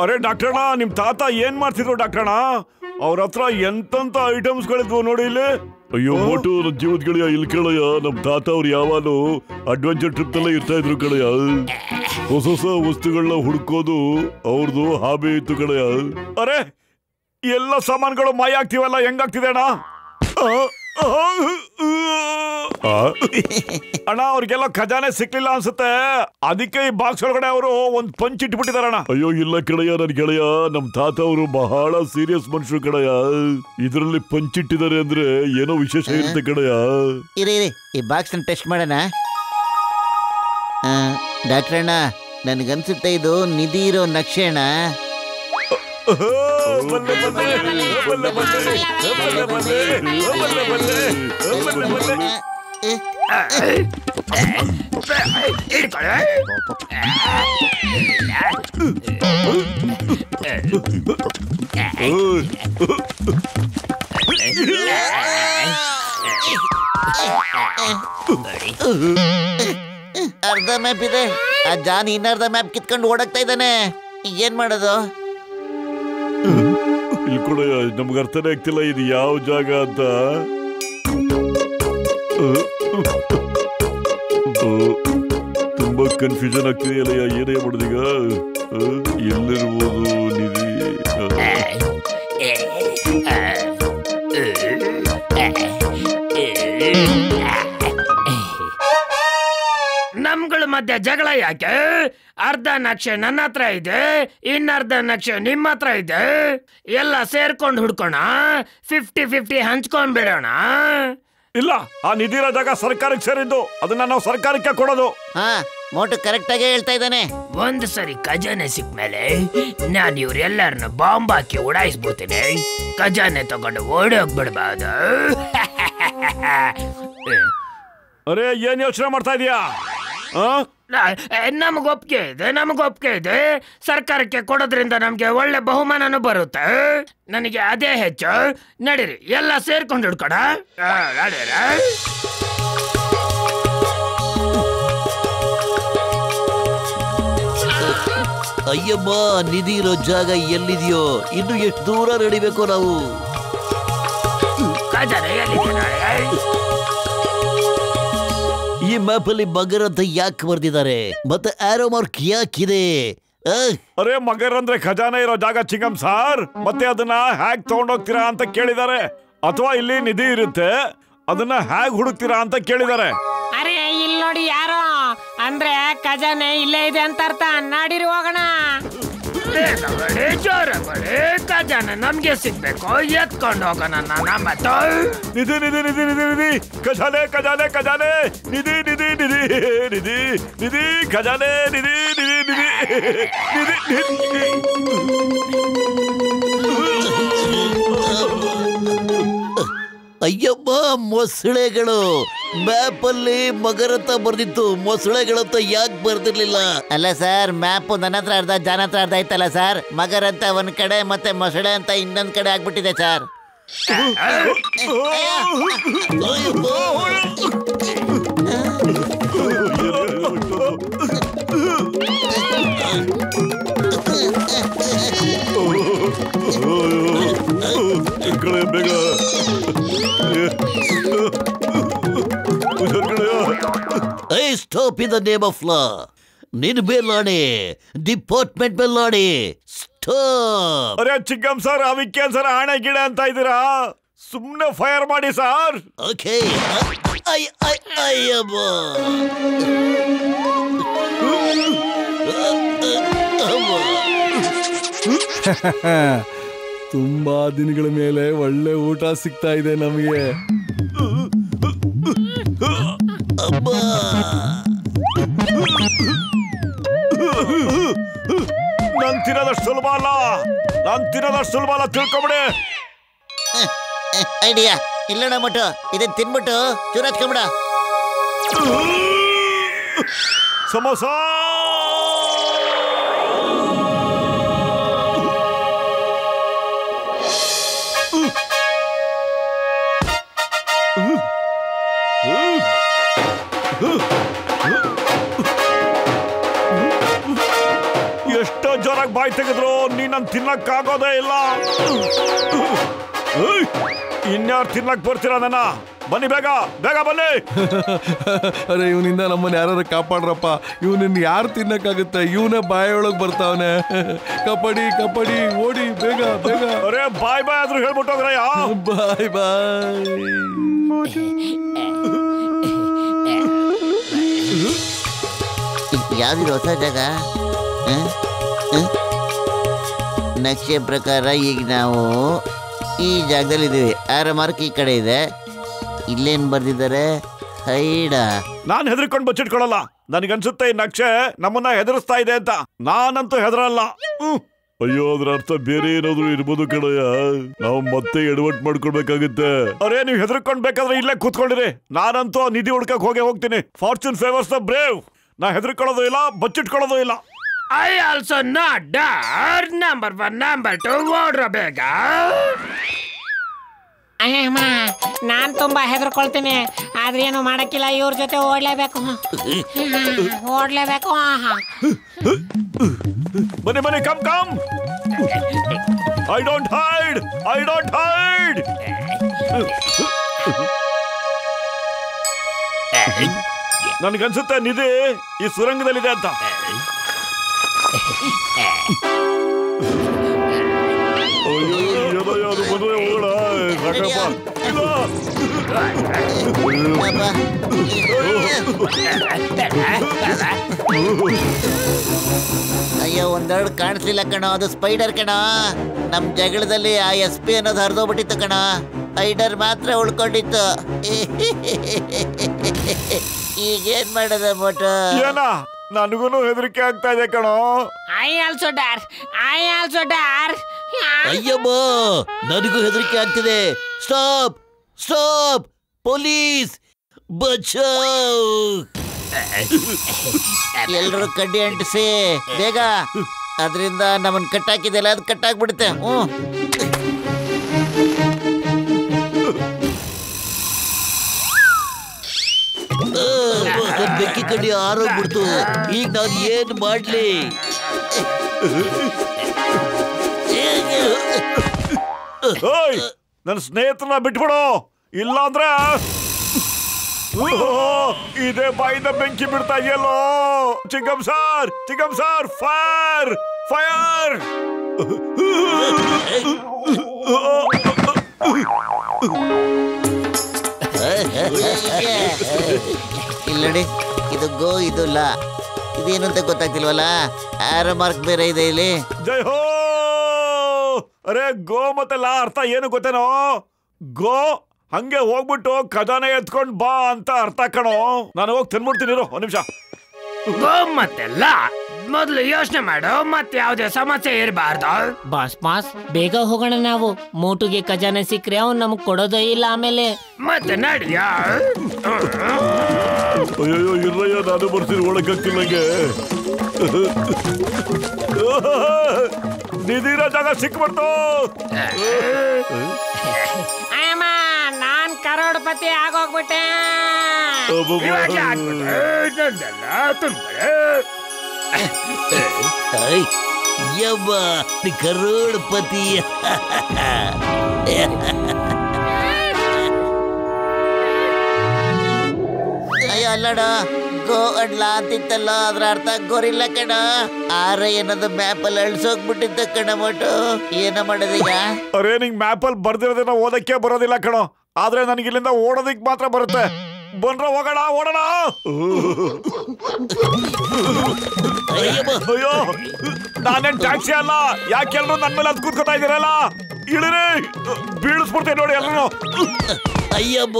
ಅರೆ ಡಾಕ್ಟರ್ಣ, ನಿಮ್ ತಾತ ಏನ್ ಮಾಡ್ತಿದ್ರು ಡಾಕ್ಟರ್ಣ? ಅವ್ರ ಹತ್ರ ಎಂತ ಐಟಮ್ಸ್ ಗಳಿದ್ವು ನೋಡಿ ಇಲ್ಲಿ. ಅಯ್ಯೋ ಮೋಟು, ನನ್ನ ಜೀವದ ಗೆಳೆಯ ಇಲ್ಲಿ ಕೇಳಯ್ಯ. ನಮ್ ತಾತ ಅವ್ರು ಯಾವಾಗಲೂ ಅಡ್ವೆಂಚರ್ ಟ್ರಿಪ್ ನಲ್ಲೇ ಇರ್ತಾ ಇದ್ರು ಕಳೆಯ. ಹೊಸ ಹೊಸ ವಸ್ತುಗಳನ್ನ ಹುಡ್ಕೋದು ಅವ್ರದ್ದು ಹಾಬಿ ಇತ್ತು ಕಳೆಯ. ಅರೆ ಎಲ್ಲ ಸಾಮಾನುಗಳು ಮಾಯ ಆಗ್ತಿವಲ್ಲ, ಹೆಂಗಾಗ್ತಿದೆ ಅಣ್ಣ? ಅಣ್ಣ ಅವ್ರಿಗೆಲ್ಲ ಖಜಾನೆ ಸಿಕ್ಲಿಲ್ಲ ಅನ್ಸುತ್ತೆ, ಅದಕ್ಕೆ ಈ ಬಾಕ್ಸ್ ಒಳಗಡೆ ಅವರು ಒಂದ್ ಪಂಚ್ ಇಟ್ಬಿಟ್ಟಿದಾರಣ್ಣ. ಅಯ್ಯೋ ಇಲ್ಲ ಕಡೆಯ ನನ್ ಗೆಳೆಯ, ನಮ್ ತಾತ ಅವರು ಬಹಳ ಸೀರಿಯಸ್ ಮನುಷ್ಯರು ಕಡೆಯ. ಇದರಲ್ಲಿ ಪಂಚಿಟ್ಟಿದ್ದಾರೆ ಅಂದ್ರೆ ಏನೋ ವಿಶೇಷ ಇರುತ್ತೆ ಕಡೆಯ. ಇರಿ ಈ ಬಾಕ್ಸ್ ಟೆಸ್ಟ್ ಮಾಡೋಣ. ಡಾಕ್ಟರ್ ಅಣ್ಣ, ನನ್ಗನ್ಸುತ್ತೆ ಇದು ನಿಧಿ ಇರೋ ನಕ್ಷೆ ಅಣ್ಣ. ಅರ್ಧ ಮ್ಯಾಪ್ ಇದೆ, ಆ ಜಾನ್ ಇನ್ನರ್ಧ ಮ್ಯಾಪ್ ಕಿತ್ಕೊಂಡು ಓಡಕ್ತಾ ಇದ್ದಾನೆ. ಏನ್ ಮಾಡೋದು? ಇಲ್ಲಿ ಕೂಡ ನಮ್ಗೆ ಅರ್ಥನೇ ಆಗ್ತಿಲ್ಲ ಇದು ಯಾವ ಜಾಗ ಅಂತ. ತುಂಬಾ ಕನ್ಫ್ಯೂಷನ್ ಆಗ್ತಿದೆಯಲ್ಲ, ಏನೇ ಮಾಡೋದೀಗ? ಎಲ್ಲಿರ್ಬೋದು ನಿಧಿ? ನಮ್ಗಳ ಮಧ್ಯೆ ಜಗಳ ಯಾಕೆ? ಅರ್ಧ ನಕ್ಷೆ ನನ್ನ ಹತ್ರ ಇದೆ, ಇನ್ನರ್ಧ ನಕ್ಷೆ ನಿಮ್ಮ ಹತ್ರ ಇದೆ. ಎಲ್ಲ ಸೇರ್ಕೊಂಡು ಹುಡ್ಕೋಣ, 50-50 ಹಂಚ್ಕೊಂಡ್ ಬಿಡೋಣ. ಇಲ್ಲ, ಆ ನಿಧಿರ ಜಾಗ ಸರ್ಕಾರಕ್ಕೆ ಸೇರಿದ್ದು, ಅದನ್ನ ನಾವು ಸರ್ಕಾರಕ್ಕೆ ಕೊಡೋದು. ಹಾ, ಮೋಟು ಕರೆಕ್ಟ್ ಆಗಿ ಹೇಳ್ತಾ ಇದ್ದಾನೆ. ಒಂದ್ ಸರಿ ಖಜಾನೆ ಸಿಕ್ಮೇಲೆ ನಾನು ಇವ್ರೆಲ್ಲರನ್ನು ಬಾಂಬ್ ಹಾಕಿ ಉಡಾಯಿಸ್ಬಿಡ್ತೀನಿ. ಖಜಾನೆ ತಗೊಂಡು ಓಡೋಗ್ಬಿಡ್ಬಾರ್ದು. ಅರೆ ಏನ್ ಯೋಚನೆ ಮಾಡ್ತಾ ಇದೀಯಾ? ನಮಗೊಪ್ಪಿಗೆ ಇದೆ. ಸರ್ಕಾರಕ್ಕೆ ಕೊಡೋದ್ರಿಂದ ನಮ್ಗೆ ಒಳ್ಳೆ ಬಹುಮಾನನೂ ಬರುತ್ತೆ. ನನಗೆ ಅದೇ ಹೆಚ್ಚು. ನಡೀರಿ, ಎಲ್ಲ ಸೇರ್ಕೊಂಡು ಹಿಡ್ಕೊಡ. ಅಯ್ಯಮ್ಮ, ನಿಧಿ ಇರೋ ಜಾಗ ಎಲ್ಲಿದೆಯೋ? ಇನ್ನು ಎಷ್ಟು ದೂರ ನಡಿಬೇಕು ನಾವು? ಈ ಮ್ಯಾಪ್ ಅಲ್ಲಿ ಮಗರ್ ಅಂತ ಯಾಕೆ ಬರ್ದಿದ್ದಾರೆ? ಮತ್ತೆ ಆರೋ ಮಾರ್ಕ್ ಯಾಕಿದೆ? ಅರೆ ಮಗರ್ ಅಂದ್ರೆ ಖಜಾನೆ ಇರೋ ಜಾಗ ಚಿಂಗಂ ಸಾರ್. ಮತ್ತೆ ಅದನ್ನ ಹ್ಯಾಗ್ ತಗೊಂಡೋಗ್ತೀರಾ ಅಂತ ಕೇಳಿದ್ದಾರೆ, ಅಥವಾ ಇಲ್ಲಿ ನಿಧಿ ಇರುತ್ತೆ ಅದನ್ನ ಹ್ಯಾಗ್ ಹುಡುಕ್ತೀರಾ ಅಂತ ಕೇಳಿದ್ದಾರೆ. ಅರೆ ಇಲ್ಲಿ ನೋಡಿ ಯಾರೋ ಅಂದ್ರೆ ಖಜಾನೆ ಇಲ್ಲೇ ಇದೆ ಅಂತ ಅರ್ಥ. ನಾಡಿರಿ ಹೋಗೋಣ. ಖಜಾನೆ ನಮ್ಗೆ ಸಿಗ್ಬೇಕು, ಎತ್ಕೊಂಡು ಹೋಗೋಣ. ನಿಧಿ ನಿಧಿ ನಿಧಿ ನಿಧಿ ನಿಧಿ ಖಜಾನೆ ಖಜಾನೆ ಖಜಾನೆ ನಿಧಿ ನಿಧಿ ನಿಧಿ ನಿಧಿ ನಿಧಿ ಖಜಾನೆ ನಿಧಿ ನಿಧಿ ನಿಧಿ ನಿಧಿ. ಅಯ್ಯಮ್ಮ, ಮೊಸಳೆಗಳು. ಮ್ಯಾಪ್ ಅಲ್ಲಿ ಮಗರ್ ಅಂತ ಬರ್ದಿತ್ತು, ಮೊಸಳೆಗಳಂತ ಯಾಕೆ ಬರ್ದಿರ್ಲಿಲ್ಲ? ಅಲ್ಲ ಸರ್, ಮ್ಯಾಪ್ ನನ್ನ ಹತ್ರ ಅರ್ಧ, ಜಾನ ಹತ್ರ ಅರ್ಧ ಐತಲ್ಲ ಸರ್. ಮಗರ್ ಅಂತ ಒಂದ್ ಕಡೆ, ಮತ್ತೆ ಮೊಸಳೆ ಅಂತ ಇನ್ನೊಂದ್ ಕಡೆ ಆಗ್ಬಿಟ್ಟಿದೆ ಸರ್. ಬೇಗ stop in the name of law. ನಿನ್ ಮೇಲಾಣೆ, ಡಿಪಾರ್ಟ್ಮೆಂಟ್ ಮೇಲಾಣೆ, ಸ್ಟಾಪ್. ಅರೆ ಚಿಕ್ಕಂ ಸರ್, ಅದಕ್ಕೆ ಸರ್ ಆಣೆ ಗಿಡ ಅಂತ ಇದ್ದೀರಾ? ಸುಮ್ನೆ ಫೈರ್ ಮಾಡಿ ಸರ್. ಓಕೆ. ಅಯ್ಯಮ್ಮ, ತುಂಬಾ ದಿನಗಳ ಮೇಲೆ ಒಳ್ಳೆ ಊಟ ಸಿಗ್ತಾ ಇದೆ ನಮಗೆ. ನಾನ್ ತಿನ್ನೋದಷ್ಟು ಸುಲಭ ಅಲ್ಲ, ತಿಳ್ಕೊಂಬಿಡಿ. ಐಡಿಯಾ ಇಲ್ಲ ಮಟ್ಟು, ಇದನ್ನ ತಿನ್ಬಿಟ್ಟು ಚೂರು ಹಚ್ಕೊಂಬಿಡ. ಸಮೋಸ. ಎಷ್ಟೋ ಜೋರಾಗಿ ಬಾಯಿ ತೆಗೆದ್ರು ನೀ ನನ್ ತಿನ್ನಕ್ಕಾಗೋದೇ ಇಲ್ಲ. ಇನ್ಯಾರು ತಿನ್ನಕ್ ಬರ್ತೀರಾ ನನ್ನ? ಬನ್ನಿ ಬೇಗ ಬೇಗ ಬನ್ನಿ. ಅರೆ ಇವನಿಂದ ನಮ್ಮನ್ನ ಯಾರು ಕಾಪಾಡ್ರಪ್ಪ. ಇವನನ್ನ ಯಾರು ತಿನ್ನಕ್ಕಾಗುತ್ತೆ? ಇವನೇ ಬಾಯೊಳಗ್ ಬರ್ತಾವನೆ. ಕಬಡ್ಡಿ ಕಬಡ್ಡಿ ಓಡಿ ಬೇಗ ಬೇಗ. ಅರೆ ಬಾಯ್ ಬಾಯ್ ಆದ್ರೂ ಹೇಳ್ಬಿಟ್ಟೋಗ್ರಯ್ಯ. ಬಾಯ್ ಬಾಯ್. ಯಾವ್ದು ಹೊಸ ಜಾಗ? ನಕ್ಷೆ ಪ್ರಕಾರ ಈಗ ನಾವು ಈ ಜಾಗದಲ್ಲಿ ಇದೀವಿ. ಆರ ಮಾರ್ಕ್ ಈ ಕಡೆ ಇದೆ. ಇಲ್ಲೇನ್ ಬರ್ದಿದ್ದಾರೆ? ಹೈಡ. ನಾನ್ ಹೆದರ್ಕೊಂಡು ಬಚ್ಚಿಟ್ಕೊಳಲ್ಲ. ನನಗನ್ಸುತ್ತೆ ಈ ನಕ್ಷೆ ನಮ್ಮನ್ನ ಹೆದರ್ಸ್ತಾ ಇದೆ ಅಂತ. ನಾನಂತೂ ಹೆದರಲ್ಲ. ಅಯ್ಯೋ ಅದ್ರ ಅರ್ಥ ಬೇರೆ ಏನಾದ್ರು ಇರ್ಬೋದು ಕಣಯ್ಯ. ನಾವು ಮತ್ತೆ ಎಡವಟ್ ಮಾಡ್ಕೊಳ್ಬೇಕಾಗುತ್ತೆ. ಅರೇ ನೀವು ಹೆದರ್ಕೊಂಡ್ ಬೇಕಾದ್ರೆ ಇಲ್ಲೇ ಕೂತ್ಕೊಂಡಿರಿ. ನಾನಂತೂ ಆ ನಿಧಿ ಹುಡ್ಕಕ್ ಹೋಗ್ತೀನಿ. Fortune favours the brave. ನಾ ಹೆದರ್ಕೊಳ್ಳೋದು ಇಲ್ಲ, ಬಚ್ಚಿಟ್ಕೊಳ್ಳೋದು ಇಲ್ಲ. ಐ ಆಲ್ಸೋ ನಾಟ್ ಡರ್. ನಂಬರ್ 1 ನಂಬರ್ 2 ಓಡ್ರ ಬೇಗ. ಅಯ್ಯಮ್ಮ ನಾನ್ ತುಂಬಾ ಹೆದರ್ಕೊಳ್ತೀನಿ. ಆದ್ರೆ ಏನು ಮಾಡಕ್ಕಿಲ್ಲ, ಇವ್ರ ಜೊತೆ ಓಡ್ಲೇಬೇಕು. ಬನ್ನಿ ಬನ್ನಿ, come come. I don't hide. ನನ್ಗನ್ಸುತ್ತೆ ನಿಧಿ ಈ ಸುರಂಗದಲ್ಲಿದೆ ಅಂತ. ಅದು ಮದುವೆ ಹೋಗೋಣ ಸಾಕಪ್ಪ. ಅಯ್ಯೋ ಒಂದೆರಡು ಕಾಣಿಸ್ಲಿಲ್ಲ ಕಣ. ಅದು ಸ್ಪೈಡರ್ ಕಣ. ನಮ್ ಜಗಳದಲ್ಲಿ ಆ SP ಅನ್ನೋದು ಹರಿದೋಗ್ಬಿಟ್ಟಿತ್ತು ಕಣ. ಸ್ಪೈಡರ್ ಮಾತ್ರ ಉಳ್ಕೊಂಡಿತ್ತು. ಈಗೇನ್ ಮಾಡೋದ ಮೋಟು? ಏನ ನನಗೂ ಹೆದರಿಕೆ ಆಗ್ತಾ ಇದೆ ಕಣೋ. I also ಡರ್. ಅಯ್ಯಮ್ಮ ನನಗೂ ಹೆದರಿಕೆ ಆಗ್ತಿದೆ. ಸ್ಟಾಪ್ ಸ್ಟಾಪ್ ಪೊಲೀಸ್ ಬಚಾವ್. ಎಲ್ರು ಕಡ್ಡಿ ಅಂಟಿಸಿ ಬೇಗ. ಅದರಿಂದ ನಮ್ಮನ್ ಕಟ್ಟಾಕಿದೆಲ್ಲ ಅದು ಕಟ್ಟಾಕ್ಬಿಡುತ್ತೆ. ಬೆಕ್ಕಿ ಕಡ್ಡಿ ಆರೋಗ್ಬಿಡ್ತು. ಈಗ ನಾನು ಏನ್ ಮಾಡ್ಲಿ? ನನ್ನ ಸ್ನೇಹಿತರನ್ನ ಬಿಟ್ಬಿಡು, ಇಲ್ಲಾಂದ್ರೆ ಇದೇ ಬಾಯಿಂದ ಬೆಂಕಿ ಬಿಡ್ತಾ ಇದೆಯಲ್ಲೋ. ಚಿಕ್ಕಂ ಸರ್ ಫೈರ್ ಫೈರ್. ಇಲ್ಲಡಿ, ಇದು ಗೋ, ಇದು ಲಾ. ಇದೇನು ಅಂತ ಗೊತ್ತಾಗ್ತಿಲ್ವಲ್ಲ. ಆರ ಮಾರ್ಕ್ ಬೇರೆ ಇದೆ ಇಲ್ಲಿ. ಜೈ ಹೋ. ಅರೆ ಗೋ ಮತ್ತೆ ಲಾ ಅರ್ಥ ಏನು ಗೊತ್ತೇನೋ? ಗೋ ಹಂಗೆ ಹೋಗ್ಬಿಟ್ಟು ಖಜಾನೆ ಎತ್ಕೊಂಡ್ ಬಾ ಅಂತ ಅರ್ಥ ಕಣೋ. ನಾನು ಹೋಗಿ ತಿನ್ಬಿಡ್ತೀನಿ, ಒಂದ್ ನಿಮಿಷ. ಗೋ ಮತ್ತೆ ಲಾ ಮೊದ್ಲು ಯೋಚನೆ ಮಾಡು, ಮತ್ತೆ ಯಾವ್ದೇ ಸಮಸ್ಯೆ ಇರಬಾರ್ದು. ಬಾಸ್ ಬೇಗ ಹೋಗೋಣ ನಾವು. ಮೋಟುಗೆ ಖಜಾನೆ ಸಿಕ್ಕ್ರೆ ಅವ್ನು ನಮಗ್ ಕೊಡೋದೇ ಇಲ್ಲ ಆಮೇಲೆ. ಮತ್ತೆ ನಡಿಯ. ಅಯ್ಯೋ ಇರ್ರಯ್ಯ, ನಾನು ಬರ್ತೀನಿ, ಒಳಗಾಗ್ತಿಲ್ಲಂಗೆ. ನಿಧಿರ ಜಾಗ ಸಿಕ್ಬಿಡ್ತು. ಅಯ್ಯಮ್ಮ ನಾನ್ ಕರೋಡ್ಪತಿ ಆಗೋಗ್ಬಿಟ್ಟೆ. ಯವ್ವ ಕರೋಡ್ಪತಿ. ಅಯ್ಯೋ ಅಲ್ಲಡ, ಗೋ ಅಡ್ಲಾ ಅಂತಿತ್ತಲ್ಲ, ಅದ್ರ ಅರ್ಥ ಗೋರಿಲ್ಲ ಕಣ. ಆರ ಏನದು ಮ್ಯಾಪ್ ಅಲ್ಲಿ ಅಳ್ಸೋಗ್ಬಿಟ್ಟಿದ್ದ ಕಣ ಮೋಟು. ಏನ ಮಾಡೋದೀಗ? ಅರೇ ನಿಂಗ್ ಮ್ಯಾಪ್ ಅಲ್ಲಿ ಬರ್ದಿರೋದನ್ನ ಓದಕ್ಕೆ ಬರೋದಿಲ್ಲ ಕಣೋ. ಆದ್ರೆ ನನಗೆ ಇಲ್ಲಿಂದ ಓಡೋದಿಕ್ ಮಾತ್ರ ಬರುತ್ತೆ. ಬಂದ್ರ ಹೋಗೋಣ, ಓಡೋಣ. ಅಯ್ಯೋ ನಾನೇನ್ ಟ್ಯಾಕ್ಸಿ ಅಲ್ಲ. ಯಾಕೆಲ್ರು ನನ್ ಮೇಲೆ ಅದು ಕೂತ್ಕೊತಾ ಇದೀರಲ್ಲ? ಇಳಿರಿ, ಬೀಳಿಸ್ಬಿಡ್ತೇನೆ ನೋಡಿ ಎಲ್ರು. ಅಯ್ಯಬ್ಬ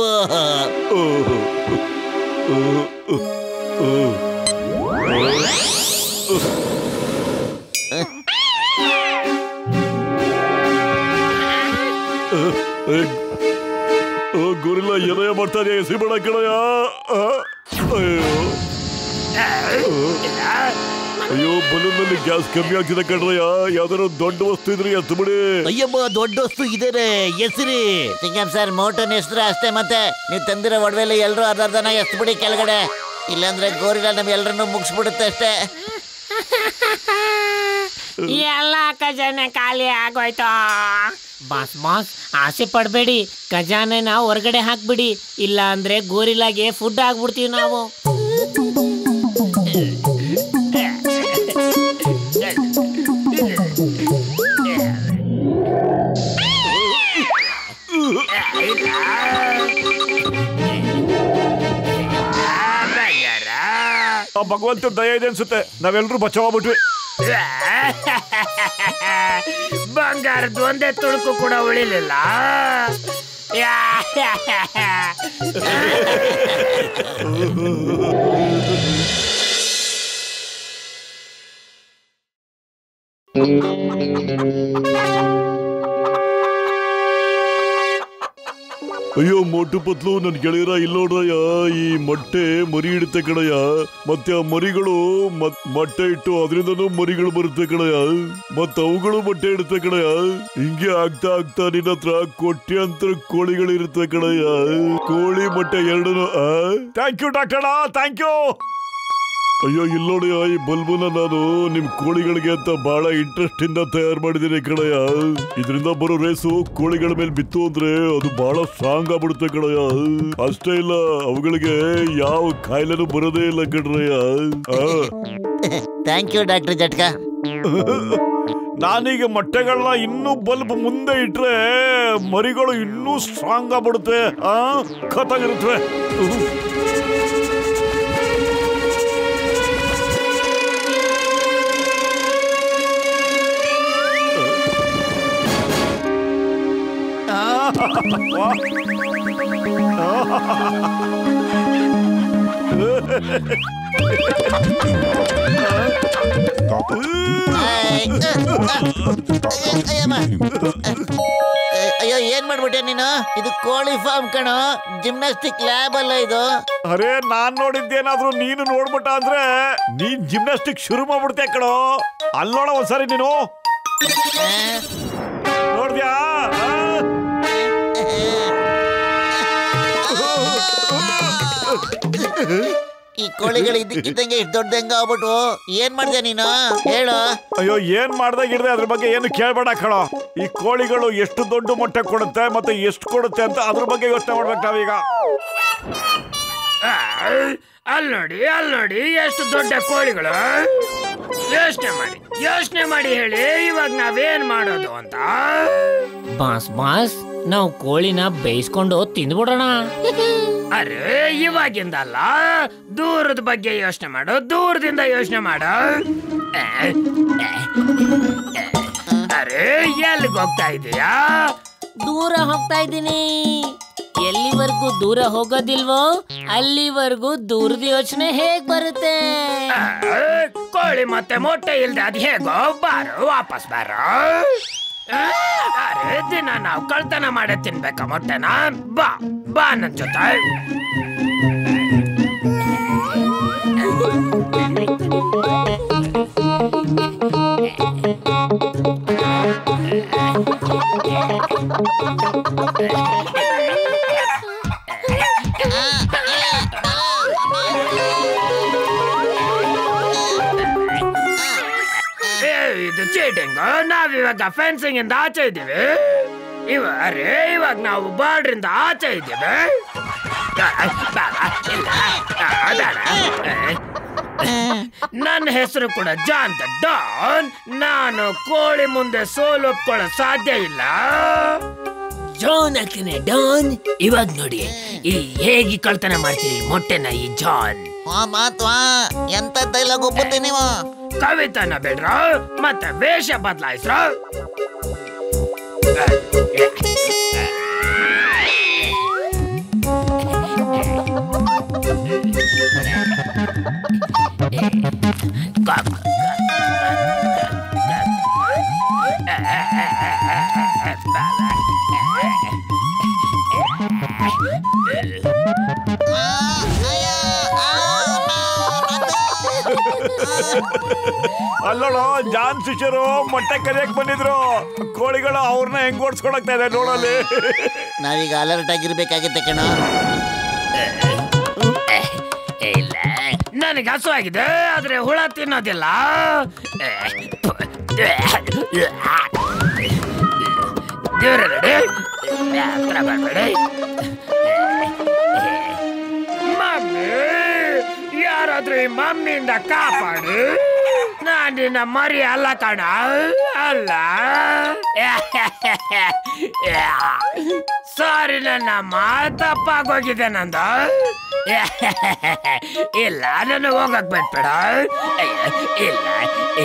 ಗೊರಿಲ್ಲ ಏನಯ್ಯ ಮಾಡ್ತಾ ಇದೆಯಾ? ಎಸಿ ಬೇಡ ಕಣಯ್ಯ. ಅಯ್ಯೋ ಬಲೂನ್ನಲ್ಲಿ ಗ್ಯಾಸ್ ಕಮ್ಮಿ ಆಗ್ತಿದೆ ಕಣ್ರಯ್ಯ. ಯಾವ್ದಾದ್ರು ದೊಡ್ಡ ವಸ್ತು ಇದ್ರೆ ಎತ್ತು ಬಿಡಿ. ಅಯ್ಯಮ್ಮ ದೊಡ್ಡ ವಸ್ತು ಇದೇನೆ, ಹೆಸರಿ. ಸಿಂಗಂ ಸರ್ ಮೋಟನ್ ಹೆಸರು ಅಷ್ಟೇ. ಮತ್ತೆ ನೀವು ತಂದಿರೋ ಒಡವೆಲಿ ಎಲ್ರು ಅರ್ಧನ ಎಸ್ತು ಬಿಡಿ ಕೆಳಗಡೆ. ಇಲ್ಲಾಂದ್ರೆ ಗೋರಿಲ್ಲ ನಮ್ ಎಲ್ರನ್ನು ಮುಗಿಸ್ಬಿಡುತ್ತೆ ಅಷ್ಟೇ. ಎಲ್ಲ ಖಜಾನೆ ಖಾಲಿ ಆಗೋಯ್ತು. ಬಾಸ್ ಬಾಸ್ ಆಸೆ ಪಡ್ಬೇಡಿ, ಖಜಾನೆನ ಹೊರಗಡೆ ಹಾಕ್ಬಿಡಿ, ಇಲ್ಲ ಅಂದ್ರೆ ಗೋರಿಲಾಗೆ ಫುಡ್ ಆಗ್ಬಿಡ್ತೀವಿ ನಾವು. ಭಗವಂತ ದಯ ಇದೆ ಅನ್ಸುತ್ತೆ, ನಾವೆಲ್ಲರೂ ಬಚಾವಾಗ್ಬಿಟ್ವಿ. ಬಂಗಾರದ ಒಂದೇ ತುಣುಕು ಕೂಡ ಉಳಿಲಿಲ್ಲ. ಅಯ್ಯೋ ಮೋಟು ಪತ್ಲು, ನನ್ ಗೆಳೆಯರ ಇಲ್ಲಿ ನೋಡ್ರಯ್ಯ, ಈ ಮೊಟ್ಟೆ ಮರಿ ಇಡುತ್ತೆ ಕಣಯ್ಯ. ಮತ್ತೆ ಆ ಮರಿಗಳು ಮೊಟ್ಟೆ ಇಟ್ಟು ಅದರಿಂದನೂ ಮರಿಗಳು ಬರುತ್ತೆ ಕಣಯ್ಯ. ಮತ್ತ ಅವುಗಳು ಮೊಟ್ಟೆ ಇಡುತ್ತೆ ಕಣಯ್ಯ. ಹಿಂಗೆ ಆಗ್ತಾ ಆಗ್ತಾ ನಿನ್ನ ಹತ್ರ ಕೋಟ್ಯಾಂತರ ಕೋಳಿಗಳಿರುತ್ತೆ ಕಣಯ್ಯ. ಕೋಳಿ ಮೊಟ್ಟೆ ಎರಡನು. Thank you doctor, thank you. ಅಯ್ಯೋ ಇಲ್ಲಿ ನೋಡಿಯ, ಈ ಬಲ್ಬುನ ನಾನು ನಿಮ್ ಕೋಳಿಗಳಿಗೆ ಅಂತ ಬಹಳ ಇಂಟ್ರೆಸ್ಟ್ ಇಂದ ತಯಾರು ಮಾಡಿದ್ದೀನಿ ಕಣಯ್ಯ. ಇದರಿಂದ ಬರೋ ರೇಸು ಕೋಳಿಗಳ ಮೇಲೆ ಬಿತ್ತು ಅಂದ್ರೆ ಅದು ಬಹಳ ಸ್ಟ್ರಾಂಗ್ ಆಗ್ಬಿಡುತ್ತೆ ಕಣಯ್ಯ. ಅಷ್ಟೇ ಇಲ್ಲ, ಅವುಗಳಿಗೆ ಯಾವ ಕಾಯಿಲೆನೂ ಬರೋದೇ ಇಲ್ಲ ಕಣ್ರಯ್ಯ. ಥ್ಯಾಂಕ್ ಯು ಡಾಕ್ಟರ್ ಜಟ್ಕ. ನಾನೀಗ ಮೊಟ್ಟೆಗಳನ್ನ ಇನ್ನೂ ಬಲ್ಬ್ ಮುಂದೆ ಇಟ್ರೆ ಮರಿಗಳು ಇನ್ನೂ ಸ್ಟ್ರಾಂಗ್ ಆಗ್ಬಿಡುತ್ತೆ, ಖತ್ತಾಗಿರುತ್ತವೆ. ಅಯ್ಯೋ ಏನ್ ಮಾಡ್ಬಿಟ್ಟೆ ನೀನು? ಇದು ಕೋಳಿ ಫಾರ್ಮ್ ಕಣೋ, ಜಿಮ್ನಾಸ್ಟಿಕ್ ಲ್ಯಾಬ್ ಅಲ್ಲ ಇದು. ಅರೆ ನಾನ್ ನೋಡಿದ್ದೇನಾದ್ರೂ ನೀನು ನೋಡ್ಬಿಟ್ಟ ಅಂದ್ರೆ ನೀನ್ ಜಿಮ್ನಾಸ್ಟಿಕ್ ಶುರು ಮಾಡ್ಬಿಡ್ತೆ ಕಣೋ. ಅಲ್ಲಿ ನೋಡ ಒಂದ್ಸರಿ ನೀನು ನೋಡ್ದ್ಯಾ? ಈ ಕೋಳಿಗಳು ಇದಕ್ಕಿದ್ದಂಗೆ ಇಷ್ಟು ದೊಡ್ಡ ಹೆಂಗ ಆಗ್ಬಿಟ್ಟು ಏನ್ ಮಾಡ್ದೆ ನೀನು ಹೇಳು? ಅಯ್ಯೋ ಏನ್ ಮಾಡ್ದಾಗಿರ್ದೆ ಅದ್ರ ಬಗ್ಗೆ ಏನು ಕೇಳ್ಬೇಡ ಕಣೋ. ಈ ಕೋಳಿಗಳು ಎಷ್ಟು ದೊಡ್ಡ ಮೊಟ್ಟೆ ಕೊಡುತ್ತೆ ಮತ್ತೆ ಎಷ್ಟು ಕೊಡುತ್ತೆ ಅಂತ ಅದ್ರ ಬಗ್ಗೆ ಯೋಚನೆ ಮಾಡ್ಬೇಕು ನಾವೀಗ. ಅಲ್ಲಿ ನೋಡಿ ಎಷ್ಟು ದೊಡ್ಡ ಕೋಳಿಗಳು. ಯೋಚನೆ ಮಾಡಿ ಹೇಳಿ, ಇವಾಗ ನಾವೇನ್ ಮಾಡೋದು ಅಂತ. ಬಾಸ್ ಬಾಸ್, ನಾವು ಕೋಳಿನ ಬೇಯಿಸ್ಕೊಂಡು ತಿಂದ್ಬಿಡೋಣ. ಅರೆ ಇವಾಗಿಂದಲ್ಲ, ದೂರದ ಬಗ್ಗೆ ಯೋಚನೆ ಮಾಡು, ದೂರದಿಂದ ಯೋಚನೆ ಮಾಡು. ಅರೆ ಎಲ್ಲಿಗೆ ಹೋಗ್ತಾ ಇದೀಯಾ? ದೂರ ಹೋಗ್ತಾ ಇದ್ದೀನಿ. ಎಲ್ಲಿವರೆಗೂ ದೂರ ಹೋಗೋದಿಲ್ವೋ ಅಲ್ಲಿವರೆಗೂ ದೂರದ ಯೋಚನೆ ಹೇಗ್ ಬರುತ್ತೆ? ಕೋಳಿ ಮತ್ತೆ ಮೊಟ್ಟೆ ಇಲ್ದೆ ಅದ್ ಹೇಗೋ? ಬಾರೋ ವಾಪಸ್ ಬಾರೋ. ಅರೆ ದಿನ ನಾವು ಕಳ್ತನ ಮಾಡೇ ತಿನ್ಬೇಕ ಮೊಟ್ಟೆನ? ಬಾ ಬಾ ನನ್ ಜೊತೆ. ಇದು ಚೀಟಿಂಗ್. ನಾವಿವಾಗ ಫೆನ್ಸಿಂಗ್ ಇಂದ ಆಚೆ ಇದ್ದೀವಿ. ಇವಾಗ ನಾವು ಬಾರ್ಡ್ರಿಂದ ಆಚೆ ಇದ್ದೀವಿ. ನನ್ನ ಹೆಸರು ಕೂಡ ಜಾನ್ ದ ಡಾನ್. ನಾನು ಕೋಳಿ ಮುಂದೆ ಸೋಲು ಒಪ್ಕೊಳ್ಳೋ ಸಾಧ್ಯ ಇಲ್ಲ. ಜಾನ್ ಆಗ್ತೀನಿ ಡಾನ್. ಇವಾಗ ನೋಡಿ ಹೇಗೆ ಕಳ್ತನ ಮಾಡ್ತೀವಿ ಮೊಟ್ಟೆನ ಈ ಜಾನ್. ಮಾತ್ವಾ ಎಂತ ಡೈಲಾಗ್ ಒಪ್ಪುತ್ತೆ ನೀವು? ಕವಿತನ ಬಿಡ್ರ ಮತ್ತೆ ವೇಷ ಬದಲಾಯಿಸ್ರ. ಅಲ್ಲೋಡು, ಜಾನ್ ಶಿಷ್ಯರು ಮೊಟ್ಟೆ ಕರಿಯಕ್ ಬಂದಿದ್ರು. ಕೋಳಿಗಳು ಅವ್ರನ್ನ ಹೆಂಗ್ ಓಡಿಸ್ಕೊಳಕ್ತಾ ಇದೆ ನೋಡಲ್ಲಿ. ನಾವೀಗ ಅಲರ್ಟ್ ಆಗಿರ್ಬೇಕಾಗಿತ್ತೆ ಕಣ. ಇಲ್ಲ, ನನಗೆ ಹಸು ಆಗಿದೆ ಆದ್ರೆ ಹುಳ ತಿನ್ನೋದಿಲ್ಲ. ದೇವ್ರೇ ಹತ್ರ ಬರ್ಬೇಡಿ. ಮಮ್ಮಿ, ಯಾರಾದ್ರೂ ಈ ಮಮ್ಮಿಯಿಂದ ಕಾಪಾಡಿ. ನಾನು ನಿನ್ನ ಮರಿ ಅಲ್ಲ ಕಣ, ಅಲ್ಲ. ಸಾರಿ ನನ್ನಮ್ಮ, ತಪ್ಪಾಗೋಗಿದೆ ನಂದು. ಇಲ್ಲ, ನಾನು ಹೋಗಕ್ ಬಿಟ್ಬೇಡ. ಇಲ್ಲ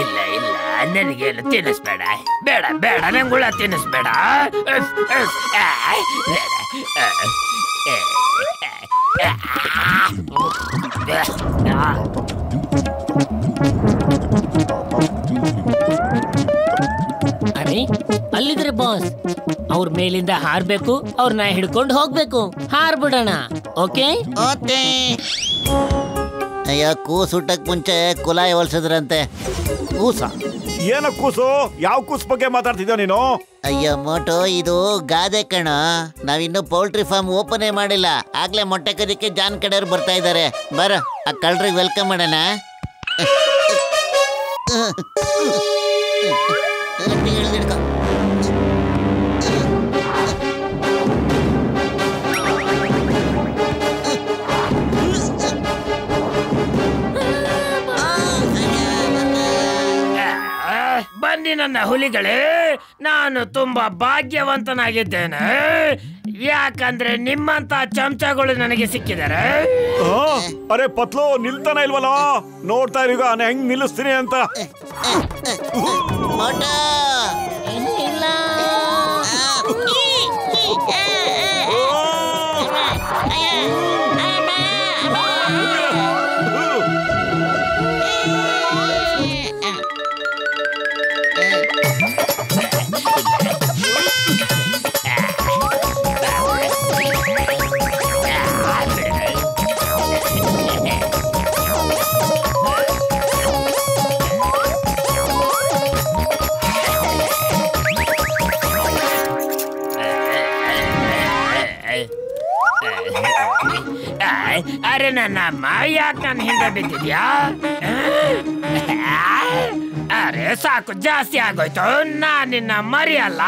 ಇಲ್ಲ ಇಲ್ಲ, ನನಗೇನು ತಿನ್ನಿಸ್ಬೇಡ. ಬೇಡ ಬೇಡ, ನಂಗೆ ಹುಳ ತಿನ್ನಿಸ್ಬೇಡ. ಅರೆ, ಅಲ್ಲಿದ್ರೆ ಬಾಸ್, ಅವ್ರ ಮೇಲಿಂದ ಹಾರ್ಬೇಕು, ಅವ್ರನ್ನ ಹಿಡ್ಕೊಂಡು ಹೋಗ್ಬೇಕು. ಹಾರ್ಬಿಡೋಣ. Okay okay. ಅಯ್ಯೋ, ಕೂಸು ಹುಟ್ಟಕ್ ಮುಂಚೆ ಕುಲಾಯಿ ಹೊಲ್ಸಿದ್ರಂತೆ. ಕೂಸ? ಏನ ಕೂಸು? ಯಾವ ಕೂಸ್ ಬಗ್ಗೆ ಮಾತಾಡ್ತಿದ್ಯೋ ನೀನು? ಅಯ್ಯೋ ಮೋಟು, ಇದು ಗಾದೆ ಕಣ. ನಾವಿನ್ನು ಪೌಲ್ಟ್ರಿ ಫಾರ್ಮ್ ಓಪನ್ ಮಾಡಿಲ್ಲ. ಆಗ್ಲೇ ಮೊಟ್ಟೆ ಕದಿಕ್ಕೆ ಜಾನ್ ಕಡೆಯವ್ರು ಬರ್ತಾ ಇದ್ದಾರೆ. ಬರ, ಆ ಕಳ್ರಿಗೆ ವೆಲ್ಕಮ್ ಮಾಡೋಣ. ಬನ್ನಿ ನನ್ನ ಹುಲಿಗಳೇ, ನಾನು ತುಂಬಾ ಭಾಗ್ಯವಂತನಾಗಿದ್ದೇನೆ. ಯಾಕಂದ್ರೆ ನಿಮ್ಮಂತ ಚಮಚಗಳು ನನಗೆ ಸಿಕ್ಕಿದ್ದಾರೆ. ಅರೆ ಪತ್ಲು, ನಿಲ್ತಾನ ಇಲ್ವಲ್ಲ? ನೋಡ್ತಾ ಇರೀಗ ಹೆಂಗ್ ನಿಲ್ಲಿಸ್ತೀನಿ ಅಂತ. ಇಲ್ಲ. ಅರೆ ನನ್ನಮ್ಮ, ಯಾಕೆ ನಾನು ಹಿಂದೆ ಬಿದ್ದಿದ್ಯಾ? ಅರೆ ಸಾಕು, ಜಾಸ್ತಿ ಆಗೋಯ್ತು. ನಾನು ನಿನ್ನ ಮರಿ ಅಲ್ಲ,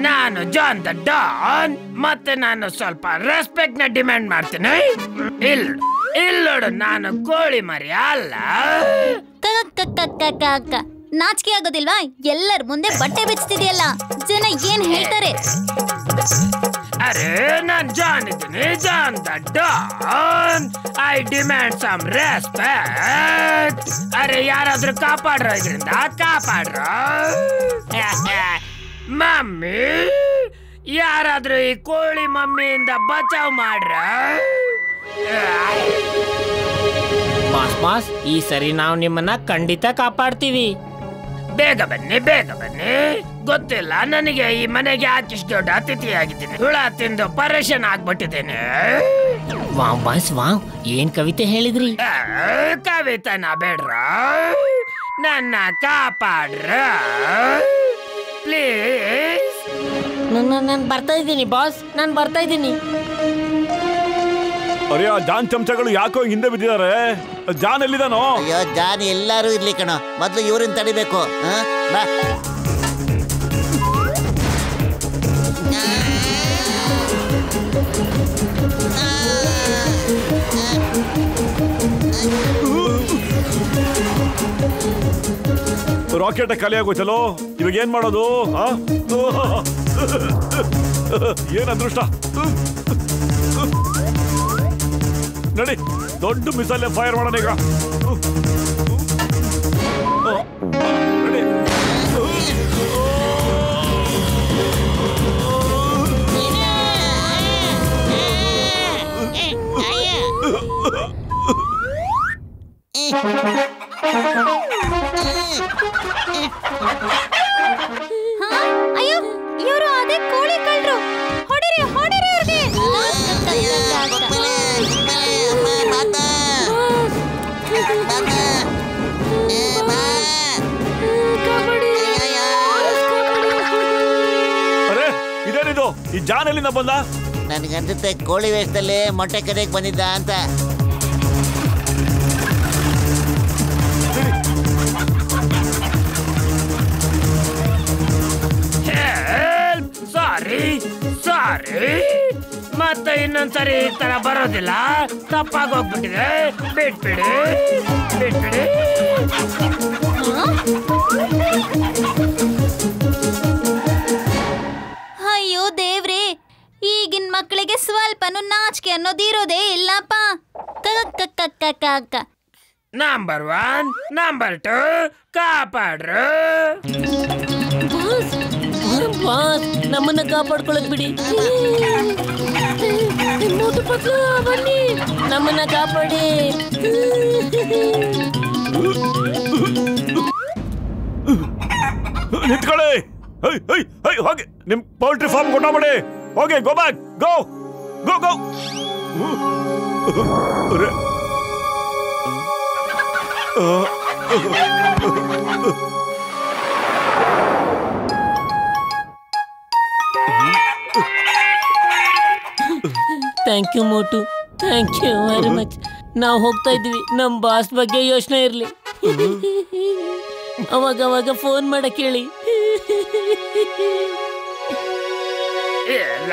ನಾನು ಜಾನ್ ದ ಡಾನ್. ಮತ್ತೆ ನಾನು ಸ್ವಲ್ಪ ರೆಸ್ಪೆಕ್ಟ್ ನ ಡಿಮ್ಯಾಂಡ್ ಮಾಡ್ತೀನಿ. ಇಲ್ಲೋಡು, ನಾನು ಕೋಳಿ ಮರಿ ಅಲ್ಲ. ನಾಚಿಕೆ ಆಗೋದಿಲ್ವಾ? ಎಲ್ಲರ ಮುಂದೆ ಬಟ್ಟೆ ಬಿಚ್ತಿದ್ಯಲ್ಲ, ಜನ ಏನ್ ಹೇಳ್ತಾರೆ? ಅರೆ ನಾನ್ ಜಾನ್ ಇದ್ದೀನಿ, John the don. I demand some respect. ಅರೆ ಯಾರಾದ್ರೂ ಕಾಪಾಡ್ರ, ಇದರಿಂದ ಕಾಪಾಡ್ರ. ಮಮ್ಮಿ, ಯಾರಾದ್ರೂ ಈ ಕೋಳಿ ಮಮ್ಮಿಯಿಂದ ಬಚಾವ್ ಮಾಡ್ರ. ಬಾಸ್, ಈ ಸರಿ ನಾವು ನಿಮ್ಮನ್ನ ಖಂಡಿತ ಕಾಪಾಡ್ತೀವಿ. ಬೇಗ ಬನ್ನಿ, ಬೇಗ ಬನ್ನಿ. ಗೊತ್ತಿಲ್ಲ ನನಗೆ ಈ ಮನೆಗೆ ಯಾಕಿಷ್ಟು ದೊಡ್ಡ ಅತಿಥಿಯಾಗಿದ್ದೀನಿ. ಹುಳ ತಿಂದು ಪರೇಶನ್ ಆಗ್ಬಿಟ್ಟಿದ್ದೇನೆ. ವಾವ್ ಬಾಸ್, ವಾವ್, ಏನ್ ಕವಿತೆ ಹೇಳಿದ್ರಿ? ಕವಿತನ ಬೇಡ್ರ, ನನ್ನ ಕಾಪಾಡ್ರ ಪ್ಲೀಸ್. ನಾನು ಬರ್ತಾ ಇದ್ದೀನಿ ಬಾಸ್, ನಾನು ಬರ್ತಾ ಇದ್ದೀನಿ. ಅರೆ, ಆ ಜಾನ್ ಚಮಚಗಳು ಯಾಕೋ ಹಿಂದೆ ಬಿದ್ದಿದ್ದಾರೆ? ಜಾನ್ ಎಲ್ಲಿದಾನೋ? ಅಯ್ಯೋ, ಜಾನ್ ಎಲ್ಲಾರು ಇರ್ಲಿ ಕಣ, ಮೊದ್ಲು ಇವ್ರನ್ನ ತಡಿಬೇಕು. ಬಾ. ರಾಕೆಟ್ ಖಾಲಿ ಆಗೋಯ್ತಲ್ಲೋ, ಇವಾಗ ಏನ್ ಮಾಡೋದು? ಏನ್ ಅದೃಷ್ಟ. ನಡಿ, ದೊಡ್ಡ ಮಿಸೈಲ್ ಫೈರ್ ಮಾಡೋಣ ಈಗ. ನಡಿ. ಅಯ್ಯೋ, ಇವರು ಅದೇ ಕೋಳಿ ಕಳ್ರು. ಹೊಡಿರಿ ಹೊಡಿರಿ ಅವ್ರಿಗೆ. ಅರೆ ಇದೇನಿದು? ಈ ಜಾನ್ ಎಲ್ಲಿಂದ ಬಂದ? ನನಗನ್ಸುತ್ತೆ ಕೋಳಿ ವೇಷದಲ್ಲಿ ಮೊಟ್ಟೆ ಕರೆಯಕ್ ಬಂದಿದ್ದ ಅಂತ. ಮತ್ತೆ ಇನ್ನೊಂದ್ಸರಿ ಈ ತರ ಬರೋದಿಲ್ಲ. ತಪ್ಪಾಗಿ ಹೋಗ್ಬಿಟ್ಟಿದೆ. ಬಿಟ್ಬಿಡಿ ಬಿಟ್ಬಿಡಿ. ಅಯ್ಯೋ ದೇವ್ರೆ, ಈಗಿನ ಮಕ್ಕಳಿಗೆ ಸ್ವಲ್ಪನೂ ನಾಚಿಕೆ ಅನ್ನೋದಿರೋದೇ ಇಲ್ಲಪ್ಪ. Number 1 number 2 ಕಾಪಾಡ್ರು. ಬಾಸ್ ನಮ್ಮನ್ನ ಕಾಪಾಡ್ಕೊಳಕ್ ಬಿಡಿ. ಮೋಟು ಪತ್ಲು ಬನ್ನಿ, ನಮ್ಮನ್ನ ಕಾಪಾಡಿ. ನಿಂತ್ಕೊಳ್ಳಿ. ಹೋಗಿ ನಿಮ್ ಪೌಲ್ಟ್ರಿ ಫಾರ್ಮ್ ಕೊಟ್ಟಾಬಿಡಿ. ಹೋಗಿ go back. Go go go. Thank you Motu, thank you very much. ನಾವು ಹೋಗ್ತಾ ಇದ್ವಿ, ನಮ್ ಬಾಸ್ ಬಗ್ಗೆ ಯೋಚನೆ ಇರ್ಲಿ. ಅವಾಗ ಫೋನ್ ಮಾಡಕ್ ಹೇಳಿ. ಇಲ್ಲ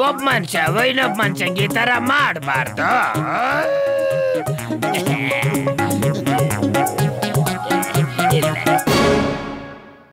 ಒಬ್ಬ ಮನುಷ್ಯ ಇನ್ನೊಬ್ಬ ಮನುಷ್ಯಂಗೆ ಈ ತರ ಮಾಡಬಾರ್ದು.